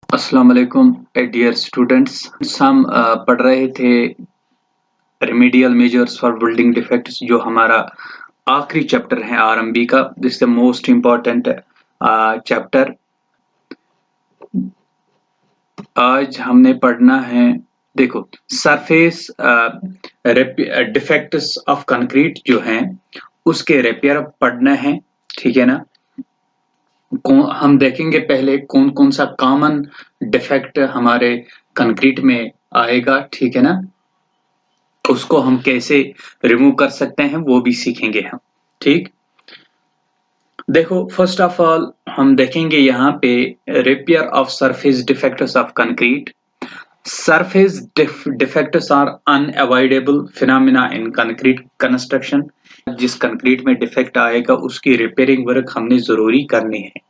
अस्सलाम वालेकुम dear students. हम पढ़ रहे थे remedial measures for building defects, जो हमारा आखिरी चैप्टर है आरएमबी का। This is the most important chapter. आज हमने पढ़ना है, देखो, सरफेस डिफेक्ट्स ऑफ कंक्रीट जो हैं उसके रिपेयर पढ़ना है, ठीक है ना। हम देखेंगे पहले कौन कौन सा कॉमन डिफेक्ट हमारे कंक्रीट में आएगा, ठीक है ना। उसको हम कैसे रिमूव कर सकते हैं वो भी सीखेंगे हम, ठीक। देखो, फर्स्ट ऑफ ऑल हम देखेंगे यहाँ पे repair of surface defects of concrete. Surface defects are unavoidable phenomena in concrete construction. जिस कंक्रीट में डिफेक्ट आएगा उसकी रिपेयरिंग वर्क हमने जरूरी करनी है।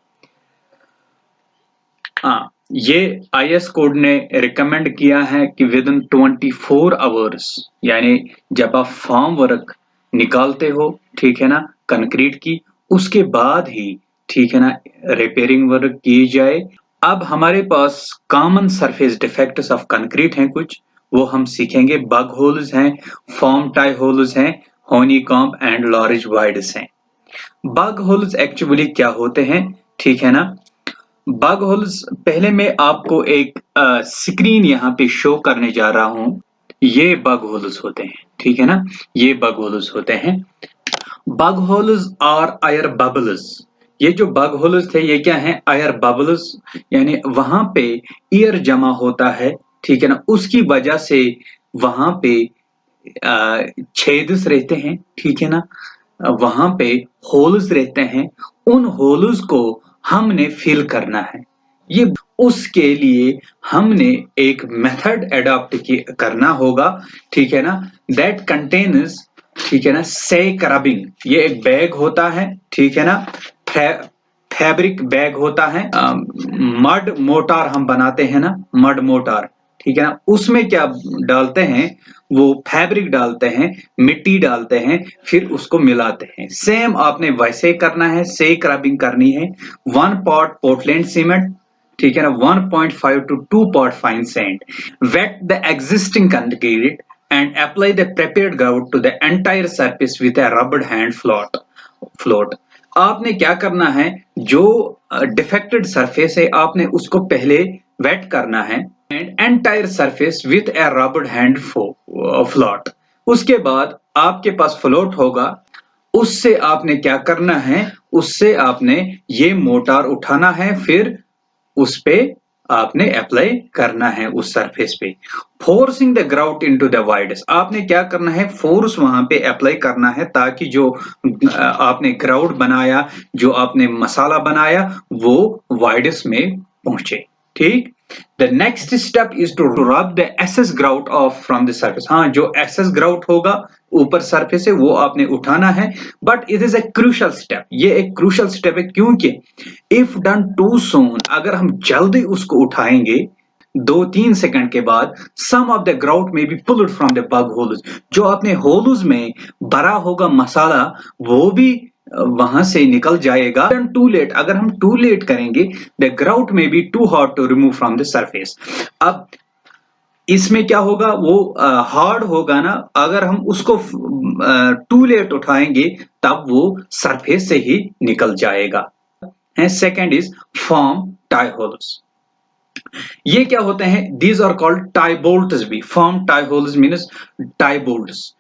हाँ, ये आईएस कोड ने रिकमेंड किया है कि विद इन 24 आवर्स, यानी जब आप फॉर्म वर्क निकालते हो, ठीक है ना, कंक्रीट की, उसके बाद ही, ठीक है ना, रिपेयरिंग वर्क की जाए। अब हमारे पास common surface defects of concrete हैं कुछ, वो हम सीखेंगे। बग होल्स हैं, फॉर्म टाई होल्स हैं, हनीकॉम्ब एंड लॉरेज वाइड्स हैं। बग होल्स एक्चुअली क्या होते हैं, ठीक है ना। बग होल्स, पहले मैं आपको एक स्क्रीन यहाँ पे शो करने जा रहा हूं। ये बग होल्स होते हैं, ठीक है ना, ये बग होल्स होते हैं। बग होल्स और एयर बबल्स, ये जो बग होल्स थे ये क्या है, एयर बबल्स, यानी वहां पे एयर जमा होता है, ठीक है ना, उसकी वजह से वहां पे छेदस रहते हैं, ठीक है ना, वहां पे होल्स रहते हैं। उन होल्स को हमने फिल करना है। ये उसके लिए हमने एक मेथड एडॉप्ट करना होगा, ठीक है ना, दैट कंटेन्स, ठीक है ना, सैक रबिंग। ये एक बैग होता है, ठीक है ना, फैब्रिक बैग होता है। मड मोटार हम बनाते हैं ना, मड मोटार, ठीक है ना, उसमें क्या डालते हैं, वो फैब्रिक डालते हैं, मिट्टी डालते हैं, फिर उसको मिलाते हैं। सेम आपने वैसे करना है, सेक रबिंग करनी है। 1 पॉट पोर्टलैंड सीमेंट, ठीक है ना, 1.5 to 2 pot fine sand. Wet the existing concrete and apply the prepared grout to the entire surface with a rubbed hand float. आपने क्या करना है, जो डिफेक्टेड सरफेस है आपने उसको पहले वेट करना है, and entire surface with a rubber hand float. उसके बाद आपके पास फ्लोट होगा, उससे आपने क्या करना है, उससे आपने ये मोटार उठाना है, फिर उस पे आपने अप्लाई करना है उस सरफेस पे। Forcing the grout into the wides, आपने क्या करना है, फोर्स वहां पे अप्लाई करना है ताकि जो आपने ग्राउट बनाया, जो आपने मसाला बनाया, वो वाइड्स में पहुंचे, ठीक। The next step is to rub the excess grout off from the surface. हाँ, जो एसेस ग्राउट होगा ऊपर सरफेस से वो आपने उठाना है, but it is a crucial step. ये एक क्रूशल स्टेप है, क्योंकि इफ डन टू सून, अगर हम जल्दी उसको उठाएंगे 2-3 सेकंड के बाद, सम ऑफ द ग्राउट में be pulled from the bug holes, जो अपने होल्स में भरा होगा मसाला वो भी वहां से निकल जाएगा। टू लेट, अगर हम टू लेट करेंगे, द ग्राउट में be too hot to remove from the surface. अब इसमें क्या होगा, वो हार्ड होगा ना, अगर हम उसको टू लेट उठाएंगे तब वो सरफेस से ही निकल जाएगा। Second is form tie holes. ये क्या होते हैं, these are called tie bolts भी। Form tie holes means tie bolts,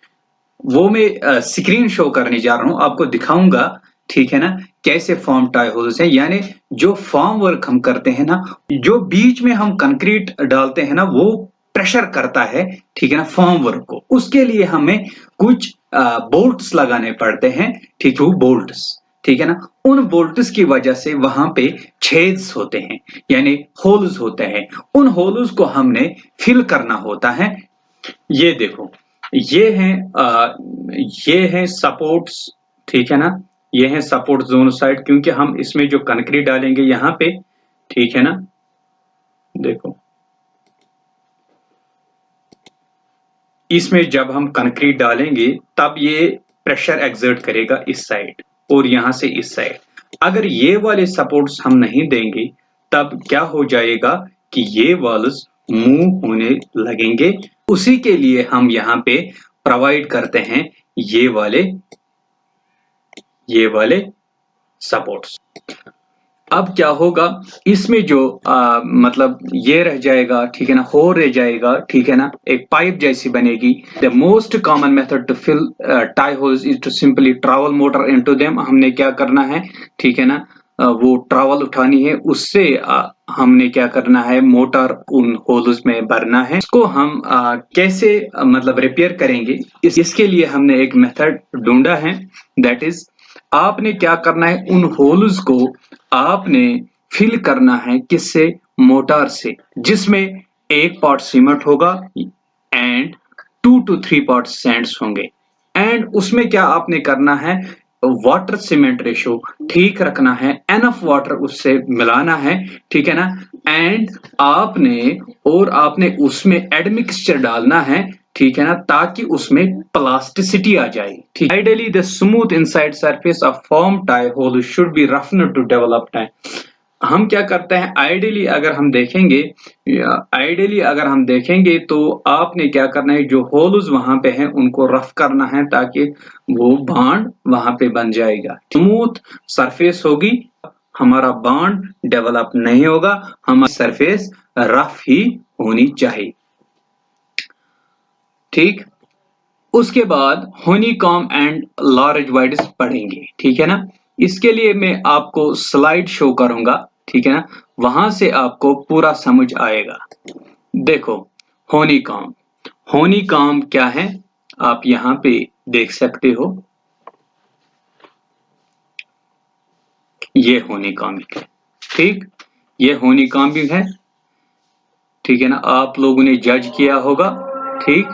वो मैं स्क्रीन शो करने जा रहा हूं, आपको दिखाऊंगा, ठीक है ना, कैसे फॉर्म टाई होल्स है। यानी जो फॉर्म वर्क हम करते हैं ना, जो बीच में हम कंक्रीट डालते हैं ना, वो प्रेशर करता है, ठीक है ना, फॉर्म वर्क को। उसके लिए हमें कुछ बोल्ट्स लगाने पड़ते हैं, ठीक है, बोल्ट्स, ठीक है ना। उन बोल्ट्स की वजह से वहां पे छेद्स होते हैं, यानी होल्स होते हैं। उन होल्स को हमने फिल करना होता है। ये देखो, ये हैं ये हैं सपोर्ट्स, ठीक है ना, ये हैं सपोर्ट दोनों साइड, क्योंकि हम इसमें जो कंक्रीट डालेंगे यहाँ पे, ठीक है ना, देखो, इसमें जब हम कंक्रीट डालेंगे तब ये प्रेशर एक्सर्ट करेगा इस साइड और यहां से इस साइड। अगर ये वाले सपोर्ट्स हम नहीं देंगे तब क्या हो जाएगा, कि ये वॉल्स मूव होने लगेंगे। उसी के लिए हम यहाँ पे प्रोवाइड करते हैं ये वाले सपोर्ट्स। अब क्या होगा, इसमें जो मतलब ये रह जाएगा, ठीक है ना, होल रह जाएगा, ठीक है ना, एक पाइप जैसी बनेगी। The most common method to fill tie holes is to simply travel mortar into them. हमने क्या करना है, ठीक है ना, वो ट्रैवल उठानी है, उससे हमने क्या करना है, मोटर उन होल्स में भरना है। इसको हम कैसे मतलब रिपेयर करेंगे, इसके लिए हमने एक मेथड ढूंढा है। दैट इज, आपने क्या करना है, उन होल्स को आपने फिल करना है, किससे, मोटार से, जिसमें 1 पार्ट सीमेंट होगा एंड 2 to 3 पार्ट सैंड्स होंगे। एंड उसमें क्या आपने करना है, वाटर सीमेंट रेशो ठीक रखना है, एनफ वाटर उससे मिलाना है, ठीक है ना। एंड आपने उसमें एडमिक्सचर डालना है, ठीक है ना, ताकि उसमें प्लास्टिसिटी आ जाए। ठीक, ideally the smooth inside surface of form tie hole should be roughen to develop time. हम क्या करते हैं, आइडियली अगर हम देखेंगे तो आपने क्या करना है, जो होल्स वहां पे हैं उनको रफ करना है, ताकि वो बॉन्ड वहां पे बन जाएगा। स्मूथ सरफेस होगी, हमारा बॉन्ड डेवलप नहीं होगा, हमारी सरफेस रफ ही होनी चाहिए। ठीक, उसके बाद हनीकॉम्ब एंड लार्ज वाइड्स पढ़ेंगे, ठीक है ना। इसके लिए मैं आपको स्लाइड शो करूंगा, ठीक है ना, वहां से आपको पूरा समझ आएगा। देखो, हनीकॉम्ब, हनीकॉम्ब क्या है, आप यहाँ पे देख सकते हो, ये हनीकॉम्ब है। ठीक, ये हनीकॉम्ब है, ठीक है ना, आप लोगों ने जज किया होगा। ठीक,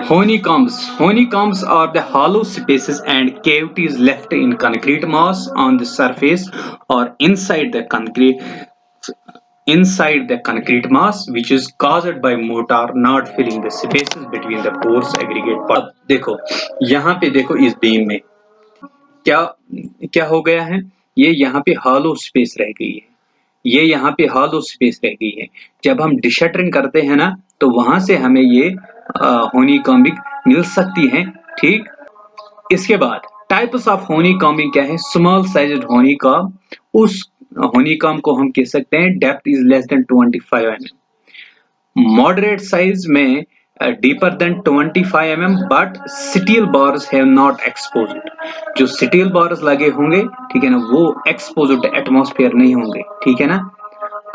honeycombs are the hollow spaces and cavities left in concrete mass on the surface or inside the concrete mass, which is caused by mortar not filling the spaces between the porous aggregate part. देखो, यहाँ पे देखो, इस beam में क्या क्या हो गया है, ये यहाँ पे हॉलो स्पेस रह गई है, ये यहाँ पे हॉलो स्पेस रह गई है। जब हम डिशटरिंग करते हैं ना, तो वहां से हमें ये हनीकॉम्बिंग मिल सकती है। ठीक, इसके बाद टाइप्स ऑफ हनीकॉम्बिंग क्या है, स्मॉल साइज्ड हनीकॉम्ब, उस हनीकॉम्ब को हम कह सकते हैं depth is less than 25 mm, moderate size में deeper than 25 mm, but steel bars have not exposed. जो स्टील बार्स लगे होंगे, ठीक है ना, वो एक्सपोज्ड टू एटमॉस्फेयर नहीं होंगे, ठीक है ना।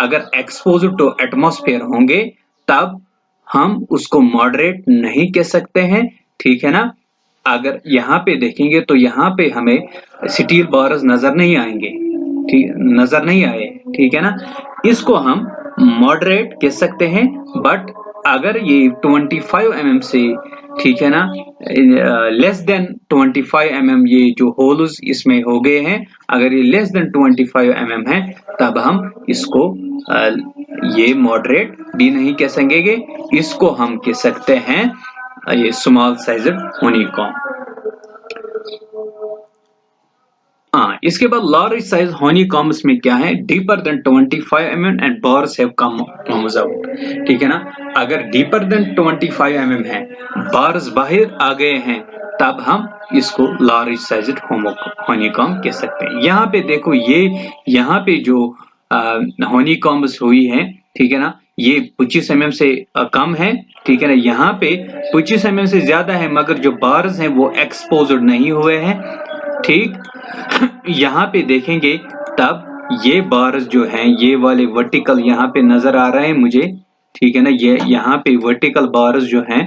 अगर एक्सपोज्ड टू एटमॉस्फेयर होंगे तब हम उसको मॉडरेट नहीं कह सकते हैं, ठीक है ना। अगर यहाँ पे देखेंगे तो यहाँ पे हमें स्टील बार्स नजर नहीं आएंगे, ठीक, नजर नहीं आए, ठीक है ना, इसको हम मॉडरेट कह सकते हैं। बट अगर ये 25 mm से, ठीक है ना, लेस देन 25 mm ये जो होल्स इसमें हो गए हैं, अगर ये लेस देन 25 mm है, तब हम इसको ये मॉडरेट भी नहीं कह सकेंगे, इसको हम कह सकते हैं ये स्मॉल साइज्ड हनीकॉम्ब। इसके बाद लार्ज साइज हनीकॉम्ब्स में क्या है, deeper than 25 mm and bars have comes out, ठीक है ना। अगर डीपर देन 25 mm है, बार्स बाहर आ गए हैं, तब हम इसको लार्ज साइज्ड हनीकॉम्ब कह सकते हैं। यहाँ पे देखो, ये यहाँ पे जो हनीकॉम्ब्स हुई है, ठीक है ना, ये 25 mm से कम है, ठीक है ना, यहाँ पे 25 mm से ज्यादा है, मगर जो बार्स हैं वो एक्सपोज्ड नहीं हुए हैं। ठीक, यहाँ पे देखेंगे तब ये बार्स जो हैं, ये वाले वर्टिकल यहाँ पे नजर आ रहे हैं मुझे, ठीक है ना, ये यहाँ पे वर्टिकल बार्स जो हैं,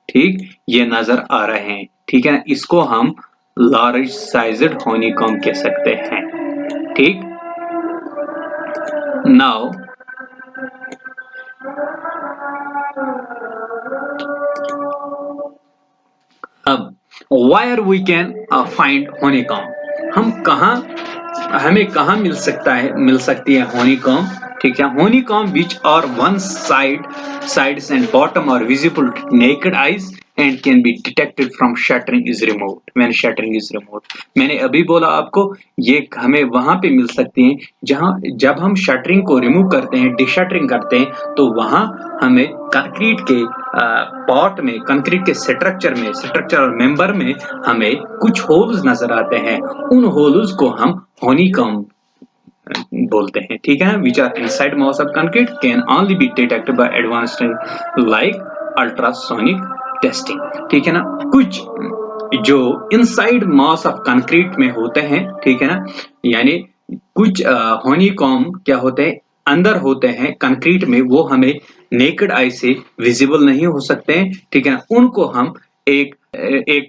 ठीक, ये नजर आ रहे हैं, ठीक है ना, इसको हम लार्ज साइज्ड हनीकॉम्ब कह सकते हैं। ठीक, नाउ अब where we can find honeycomb, हमें कहाँ मिल सकती है हनीकॉम्ब, ठीक है, honeycomb which are one sides and bottom are visible to naked eyes and can be detected from shattering is removed when shattering is removed। मैंने अभी बोला आपको ये हमें वहां पे मिल सकती हैं जहां जब हम शटरिंग को रिमूव करते हैं, डिशटरिंग करते हैं, तो वहां हमें कंक्रीट के पॉट में, कंक्रीट के स्ट्रक्चरल मेंबर में हमें कुछ होल्स नजर आते हैं। उन होल्स को हम honeycomb बोलते हैं, ठीक है, which are inside mass of concrete can only be detected by advanced like ultrasonic testing. ठीक है ना, कुछ जो इनसाइड मास ऑफ कंक्रीट में होते हैं, ठीक है ना, यानी कुछ honeycomb क्या होते हैं, अंदर होते हैं कंक्रीट में, वो हमें नेकेड आई से विजिबल नहीं हो सकते हैं, ठीक है ना, उनको हम एक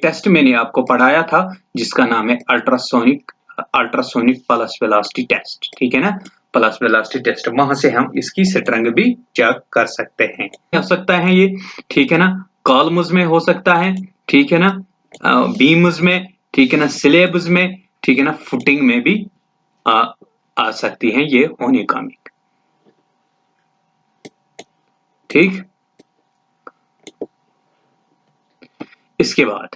टेस्ट मैंने आपको पढ़ाया था जिसका नाम है अल्ट्रासोनिक पल्स वेलोसिटी टेस्ट, ठीक है ना, पल्स वेलोसिटी टेस्ट। वहां से हम इसकी स्ट्रेंथ भी चेक कर सकते हैं। हो सकता है ये, ठीक है ना, कॉलम्स में हो सकता है, ठीक है ना, बीम्स में, ठीक है ना, स्लैब्स में, ठीक है ना, फुटिंग में भी आ सकती हैं ये honeycombing। ठीक, इसके बाद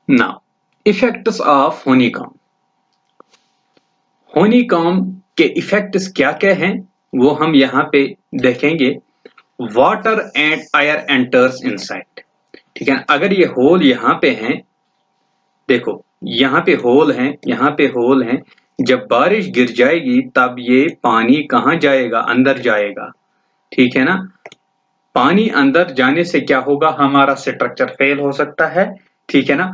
now effects of honeycomb। honeycomb के इफेक्ट्स क्या क्या हैं वो हम यहाँ पे देखेंगे। Water and air enters inside, ठीक है, अगर ये होल यहाँ पे हैं, देखो यहाँ पे होल हैं, यहाँ पे होल हैं, जब बारिश गिर जाएगी तब ये पानी कहाँ जाएगा, अंदर जाएगा, ठीक है ना, पानी अंदर जाने से क्या होगा, हमारा स्ट्रक्चर फेल हो सकता है, ठीक है ना,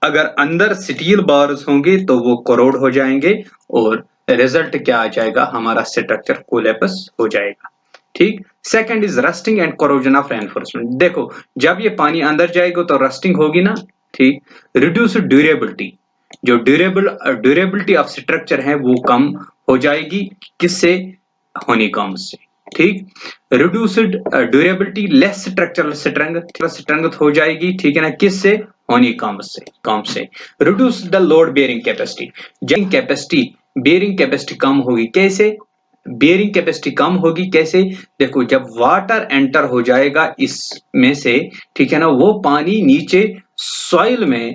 अगर अंदर स्टील बार्स होंगे तो वो करोड हो जाएंगे और रिजल्ट क्या आ जाएगा, हमारा स्ट्रक्चर कोलैप्स हो जाएगा। ठीक, second is rusting and corrosion of reinforcement. देखो जब ये पानी अंदर जाएगा तो रस्टिंग होगी ना, ठीक, रिड्यूस ड्यूरेबिलिटी, जो ड्यूरेबिलिटी ऑफ स्ट्रक्चर है वो कम हो जाएगी, किससे, honeycomb से। ठीक, reduced durability, less structural strength हो जाएगी, ठीक है ना, किससे, honeycomb से। Reduce the load bearing capacity, bearing capacity कम होगी, कैसे, बेयरिंग कैपेसिटी कम होगी कैसे, देखो जब वाटर एंटर हो जाएगा इसमें से, ठीक है ना, वो पानी नीचे सॉइल में,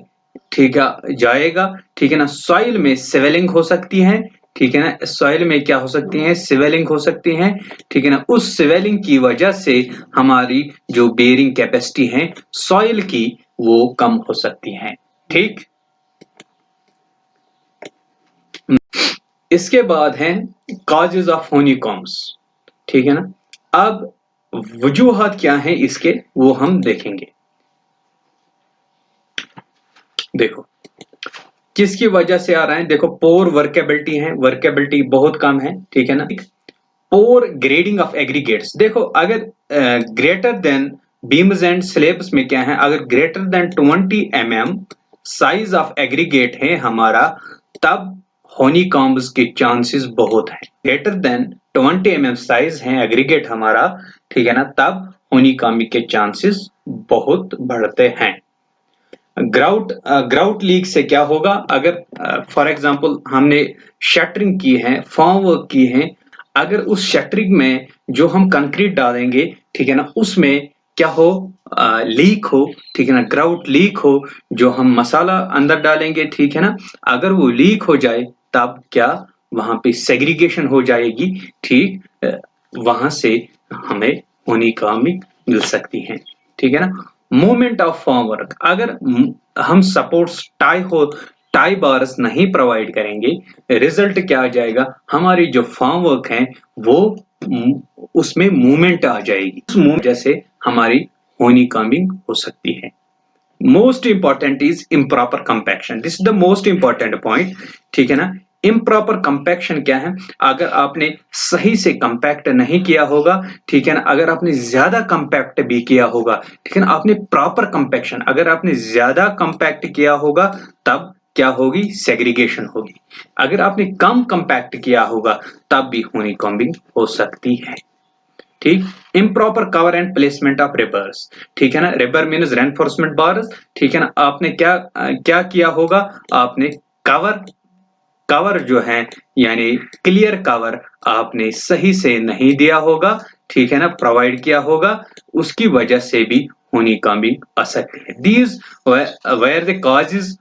ठीक है, जाएगा, ठीक है ना, सॉइल में स्वेलिंग हो सकती है, ठीक है ना, सॉइल में क्या हो सकती है, स्वेलिंग हो सकती है, ठीक है ना, उस स्वेलिंग की वजह से हमारी जो बेयरिंग कैपेसिटी है सॉइल की वो कम हो सकती है। ठीक, इसके बाद है कॉजेज ऑफ honeycombs, ठीक है ना, अब वजूहात क्या है इसके वो हम देखेंगे। देखो किसकी वजह से आ रहा है, देखो पोर वर्केबिलिटी है, वर्केबिलिटी बहुत कम है, ठीक है ना, पोर ग्रेडिंग ऑफ एग्रीगेट्स, देखो अगर greater than beams and slabs में क्या है, अगर greater than 20 mm size of aggregate है हमारा, तब honeycombs के चांसेस बहुत हैं। ग्रेटर देन 20 mm साइज है एग्रीगेट हमारा, ठीक है ना, तब honeycomb के चांसेस बहुत बढ़ते हैं। ग्राउट लीक से क्या होगा, अगर फॉर एग्जांपल हमने शटरिंग की है, फॉर्म वर्क की है, अगर उस शटरिंग में जो हम कंक्रीट डालेंगे, ठीक है ना, उसमें क्या हो, लीक हो, ठीक है ना, ग्राउट लीक हो, जो हम मसाला अंदर डालेंगे, ठीक है ना, अगर वो लीक हो जाए तब क्या वहां पे सेग्रीगेशन हो जाएगी, ठीक, वहां से हमें honeycombing मिल सकती है, ठीक है ना। मूवमेंट ऑफ फॉर्म वर्क, अगर हम सपोर्ट्स टाई बार्स नहीं प्रोवाइड करेंगे, रिजल्ट क्या आ जाएगा, हमारी जो फॉर्म वर्क है वो उसमें मूवमेंट आ जाएगी, उस मूवमेंट जैसे हमारी honeycombing हो सकती है। Most important is improper compaction, this is the most important point, ठीक है ना। इम्प्रॉपर कंपैक्शन क्या है, अगर आपने सही से कंपैक्ट नहीं किया होगा, ठीक है ना, अगर आपने ज्यादा कंपैक्ट भी किया होगा, ठीक है ना, आपने प्रॉपर कंपैक्शन, अगर आपने ज्यादा कंपैक्ट किया होगा तब क्या होगी, सेग्रीगेशन होगी, अगर आपने कम कंपैक्ट किया होगा तब भी honeycombing हो सकती है। ठीक। Improper cover and placement of rebars, ठीक है ना, रिबर मीन्स रेनफोर्समेंट बार्स, ठीक है ना। आपने क्या किया होगा, आपने कवर जो है यानी क्लियर कवर आपने सही से नहीं दिया होगा, ठीक है ना, प्रोवाइड किया होगा, उसकी वजह से भी honeycombing आ सकती है। These were the causes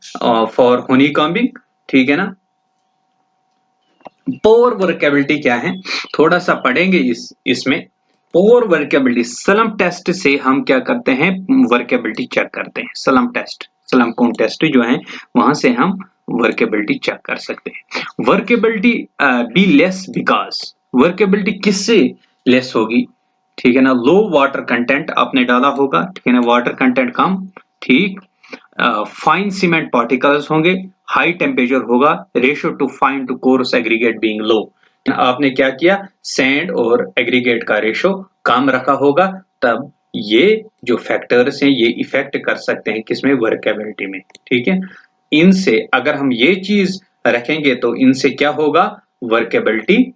for honeycombing, ठीक है ना। पोर वर्केबिलिटी क्या है, थोड़ा सा पढ़ेंगे इसमें। पोर वर्केबिलिटी सलम टेस्ट से हम क्या करते हैं, वर्केबिलिटी चेक करते हैं। सलम टेस्ट, सलम कोन टेस्ट जो है वहां से हम वर्केबिलिटी चेक कर सकते हैं। Workability be less because, workability किससे लेस होगी, ठीक है ना। लो वाटर कंटेंट आपने डाला होगा, ठीक है ना, वाटर कंटेंट कम, ठीक। फाइन सीमेंट पार्टिकल्स होंगे, हाई टेम्परेचर होगा, ratio to fine to coarse aggregate being low, आपने क्या किया, सैंड और एग्रीगेट का रेशियो कम रखा होगा, तब ये जो फैक्टर्स हैं ये इफेक्ट कर सकते हैं किसमें, वर्केबिलिटी में, ठीक है। इनसे अगर हम ये चीज रखेंगे तो इनसे क्या होगा, वर्केबिलिटी,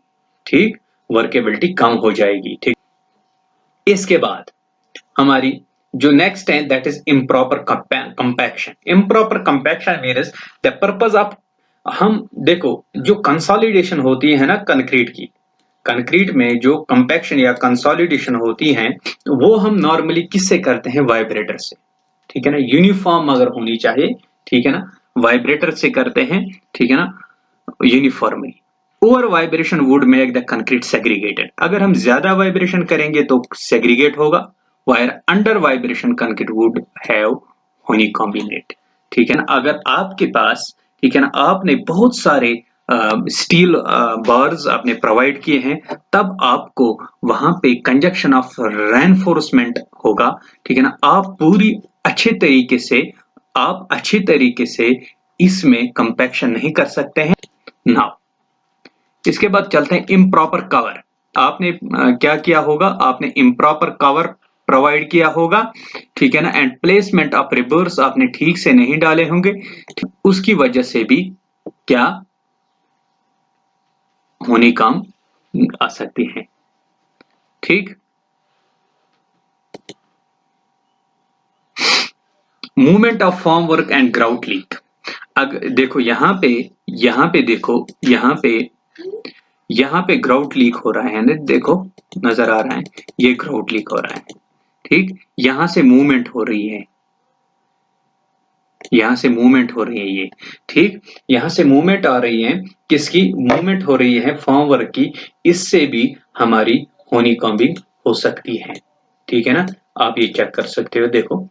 ठीक, वर्केबिलिटी कम हो जाएगी, ठीक। इसके बाद हमारी जो नेक्स्ट है that is improper compaction. Improper compaction means the purpose of, हम देखो जो कंसोलिडेशन होती है ना कंक्रीट की, कंक्रीट में जो कंपैक्शन या कंसोलिडेशन होती है वो हम नॉर्मली किससे करते हैं, वाइब्रेटर से, ठीक है ना। यूनिफॉर्म अगर होनी चाहिए, ठीक है ना, वाइब्रेटर से करते हैं, ठीक है ना, uniformly. Over vibration would make the concrete segregated, अगर हम ज्यादा वाइब्रेशन करेंगे तो सेग्रीगेट होगा, wire under vibration concrete would have honeycombinate, ठीक है ना। अगर आपके पास, ठीक है ना, आपने बहुत सारे स्टील बार्स आपने प्रोवाइड किए हैं, तब आपको वहां पे कंजक्शन ऑफ रेनफोर्समेंट होगा, ठीक है ना। आप पूरी अच्छे तरीके से, आप अच्छे तरीके से इसमें कंपैक्शन नहीं कर सकते हैं ना। इसके बाद चलते हैं इम्प्रॉपर कवर। आपने क्या किया होगा, आपने इम्प्रॉपर कवर प्रोवाइड किया होगा, ठीक है ना, एंड प्लेसमेंट ऑफ रिबर्स आपने ठीक से नहीं डाले होंगे, उसकी वजह से भी क्या होने काम आ सकती है, ठीक। Movement of form work and grout leak. अगर देखो यहाँ पे देखो, यहाँ पे ग्राउट लीक हो रहा है ना, देखो नजर आ रहा है, ये ग्राउट लीक हो रहा है, ठीक। यहां से मूवमेंट हो रही है, यहां से मूवमेंट हो रही है ये, ठीक। यहां से मूवमेंट आ रही है, किसकी मूवमेंट हो रही है, फॉर्म वर्क की, इससे भी हमारी honeycombing हो सकती है, ठीक है ना। आप ये चेक कर सकते हो, देखो।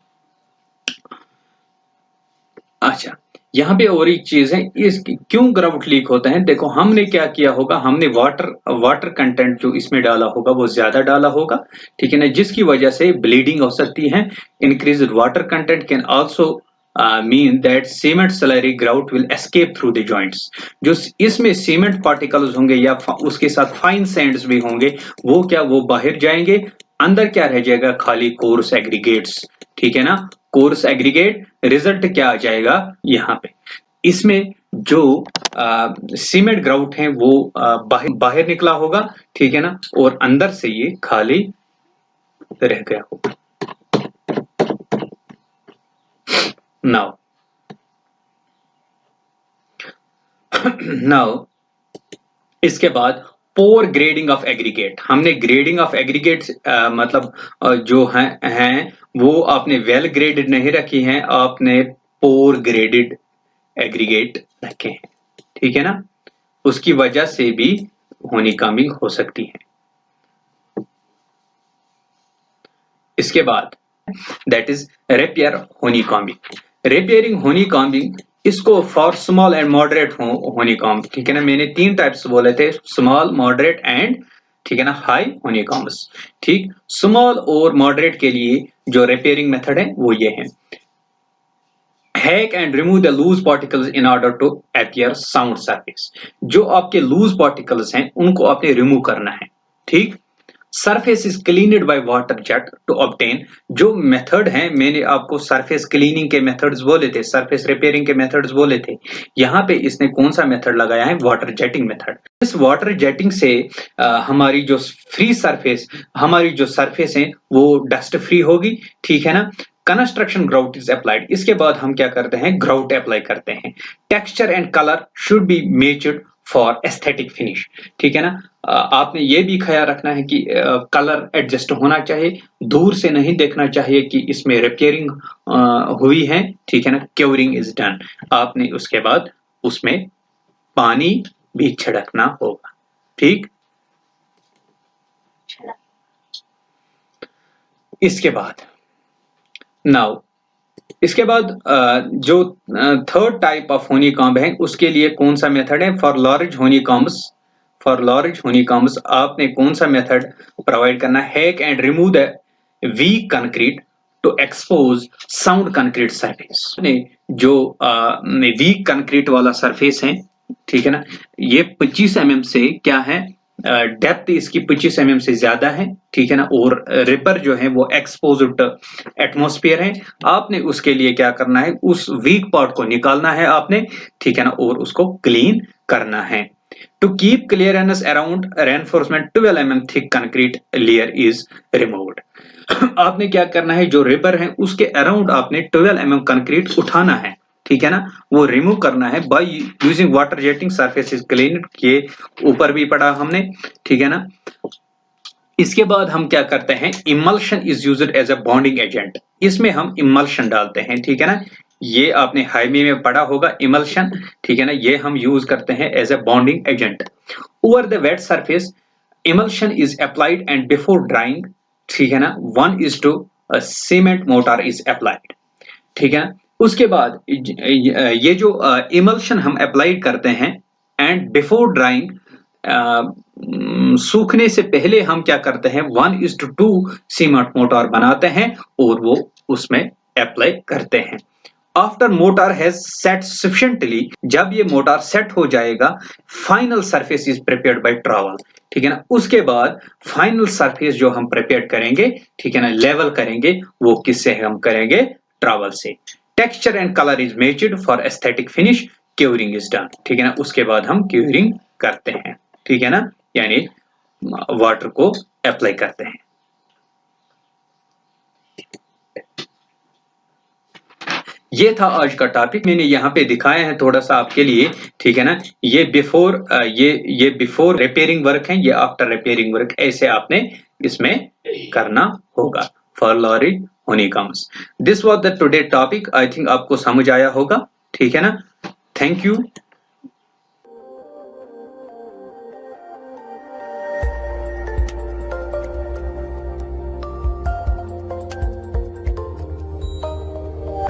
अच्छा, यहाँ पे और एक चीज है, इस क्यों ग्राउट लीक होता है, देखो हमने क्या किया होगा, हमने वाटर कंटेंट जो इसमें डाला होगा वो ज्यादा डाला होगा, ठीक है ना, जिसकी वजह से ब्लीडिंग हो सकती है। Increase water content can also mean that cement slurry grout will escape through the joints, जो इसमें सीमेंट पार्टिकल्स होंगे या उसके साथ फाइन सैंड्स भी होंगे, वो क्या, वो बाहर जाएंगे, अंदर क्या रह जाएगा, खाली कोर्स एग्रीगेट्स, ठीक है ना, कोर्स एग्रीगेट। रिजल्ट क्या आ जाएगा यहाँ पे, इसमें जो सीमेंट ग्राउट है वो बाहर निकला होगा, ठीक है ना, और अंदर से ये खाली रह गया होगा। नाउ इसके बाद पोर ग्रेडिंग ऑफ एग्रीगेट। हमने ग्रेडिंग ऑफ एग्रीगेट मतलब जो हैं वो आपने वेल ग्रेडेड नहीं रखी हैं, आपने पोर ग्रेडेड एग्रीगेट रखे हैं, ठीक है ना, उसकी वजह से भी honeycombing हो सकती है। इसके बाद that is rapier honeycombing। रेपियरिंग honeycombing, इसको for small and moderate honeycomb, ठीक है ना, मैंने 3 टाइप्स बोले थे, स्मॉल, मॉडरेट एंड, ठीक है ना, हाई honeycombs, ठीक। स्मॉल और मॉडरेट के लिए जो रेपियरिंग मेथड है वो ये है, hack and remove the loose particles in order to appear sound surface. जो आपके लूज पार्टिकल्स हैं उनको आपने रिमूव करना है, ठीक। Surface is cleaned by water jet to obtain. जो मेथड है, मैंने आपको सरफेस क्लीनिंग के मेथड्स बोले थे, सरफेस रिपेयरिंग के मेथड्स बोले थे, यहाँ पे इसने कौन सा मेथड लगाया है? Water jetting method. इस वाटर जेटिंग से हमारी जो फ्री सरफेस, हमारी जो सरफेस है वो डस्ट फ्री होगी, ठीक है ना। कंस्ट्रक्शन ग्राउट इज अप्लाइड, इसके बाद हम क्या करते हैं? ग्राउट अप्लाई करते हैं। Texture and colour should be matched for aesthetic finish, ठीक है ना। आपने ये भी ख्याल रखना है कि कलर एडजस्ट होना चाहिए, दूर से नहीं देखना चाहिए कि इसमें रिपेयरिंग हुई है, ठीक है ना। क्योरिंग इज डन, आपने उसके बाद उसमें पानी भी छिड़कना होगा, ठीक। इसके बाद नाउ, इसके बाद जो थर्ड टाइप ऑफ हनीकॉम्ब है उसके लिए कौन सा मेथड है? For large honeycombs, for large honeycombs आपने कौन सा मेथड प्रोवाइड करना है? Hack and remove the weak concrete to expose sound concrete surface. जो वीक कंक्रीट वाला सरफेस है, ठीक है ना, ये 25 mm से क्या है, डेप्थ इसकी 25 mm से ज्यादा है, ठीक है ना, और रिपर जो है वो एक्सपोज्ड एटमॉस्फेयर है। आपने उसके लिए क्या करना है? उस वीक पार्ट को निकालना है आपने, ठीक है ना, और उसको क्लीन करना है। To keep clearance around reinforcement 12 mm thick concrete layer is removed. आपने क्या करना है? जो रिपर है उसके अराउंड आपने 12 mm कंक्रीट उठाना है, ठीक है ना, वो रिमूव करना है by using water jetting surface is clean, के ऊपर भी पढ़ा हमने, ठीक है ना। इसके बाद हम क्या करते हैं? Emulsion is used as a bonding agent, इसमें हम इमल्शन डालते हैं, ठीक है ना। ये आपने हाईवे में पढ़ा होगा इमल्शन, ठीक है ना, ये हम यूज करते हैं as a bonding agent over the wet surface. Emulsion is applied and before drying, ठीक है ना, 1:2 सीमेंट मोटार इज अप्लाइड, ठीक है। उसके बाद ये जो इमल्शन हम अप्लाई करते हैं एंड बिफोर ड्राइंग, सूखने से पहले हम क्या करते हैं? 1:2 सीमेंट मोटार बनाते हैं और वो उसमें अप्लाई करते हैं। After motor has set sufficiently, जब ये मोटार सेट हो जाएगा, final surface is prepared by trowel, ठीक है ना। उसके बाद फाइनल सरफेस जो हम प्रिपेयर करेंगे, ठीक है ना, लेवल करेंगे, वो किससे हम करेंगे? ट्रॉवल से। Texture and colour is matched for aesthetic finish, curing is done, ठीक है ना। उसके बाद हम क्यूरिंग करते हैं, ठीक है ना, यानी वाटर को अप्लाई करते हैं। ये था आज का टॉपिक, मैंने यहाँ पे दिखाया है थोड़ा सा आपके लिए, ठीक है ना। ये बिफोर ये बिफोर रिपेयरिंग वर्क है, ये आफ्टर रिपेयरिंग वर्क, ऐसे आपने इसमें करना होगा फॉर लॉरी honeycombs. This was the today topic, I think आपको समझ आया होगा, ठीक है ना। Thank you.